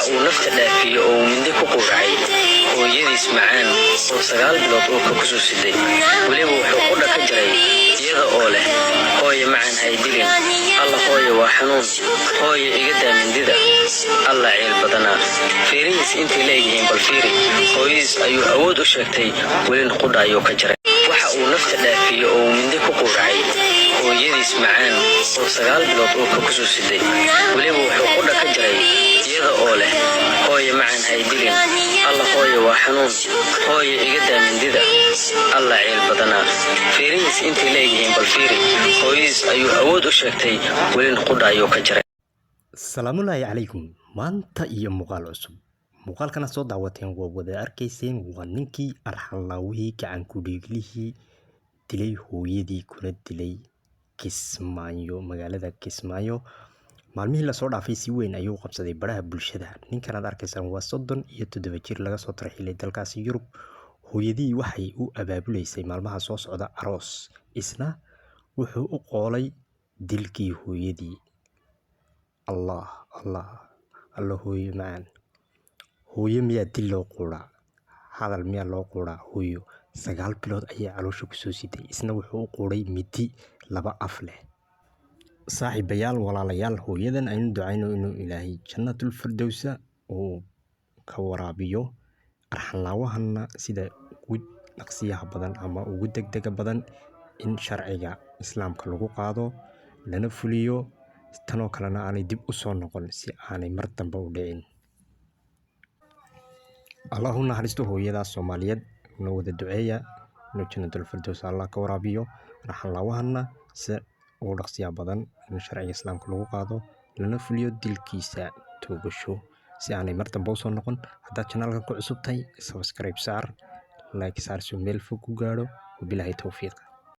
waxa uu nafta dhaafiyey oo uu mindi ku quuracay hooyadiis macaan oo 9 bilood oo ka kusoo siday weliba wuxuu ku dhaka jiray iyada oo leh hooyo macaan haydilin alla hooyo waa xanuun hooyo iga daa mindida alla ceel badana fiirihiis intii leeyihiin bal fiiri hooyadiis ayuu awood u sheegtay welina qudha ayuu ka jiray waxa uu nafta dhaafiyey oo uu mindi ku quuracay hooyadiis macaan oo 9 bilood oo ka kusoo siday weliba wuxuu ku dhaka jiray iyada oo leh hooyo macaan haydilin alla hooyo waa xanuun hooyo iga daa mindida alla ceel badana fiirihiis intii leeyihiin bal fiiri hooyadiis ayuu awood u sheegtay welina qudha ayuu ka jiray. Salaamullaahi calaykum. Maanta iyo muuqaal cusub. Muuqaalkana soo daawateen waa wada arkayseen waa ninkii arxalaawihii gacan ku dhiiglihii dilay hooyadii kuna dilay Kismaayo, magaalada Kismaayo. Maalmihii la soo dhaafay si weyn ayuu qabsaday baraha bulshada. Ninkan aad arkaysaan waa 37 jir laga soo tarxilay dalkaasi Yurub. Hooyadii waxay u abaabuleysay maalmaha soo socda aroos. Isna wuxuu u qoolay dilkii hooyadii. Allah hooyo macaan. Hooyo miyaa dil loo quuraa? Hadal miyaa loo quuraa? Hooyo 9 bilood ayay caloosha ku soo siday. Isna wuxuu u quuray midi 2 af leh. Saaxiibayaal walaalayaal hooyadan aynu ducayno inuu Ilaahay jannatul firdawsa uu ka waraabiyo. Arxalaawahanna sida ugu dhaqsiyaha badan ama ugu degdega badan in sharciga islaamka lagu qaado lana fuliyo tanoo kalena aanay dib u soo noqon si aanay mar dambe u dhicin. Allahu naxariisto hooyada Soomaaliyeed noo wada duceeya inuu jannatul firdaws Allah ka waraabiyo. Arxalaawahanna si ugu dhaqsiyaha badan in sharciga islaamka lagu qaado lana fuliyo dilkiisa toogasho si aanay mar dambe u soo noqon. Haddaad channelka ku cusub tahay subscribe saar, like saar si meel fog ku gaaro. Wabillahi tawfiiq.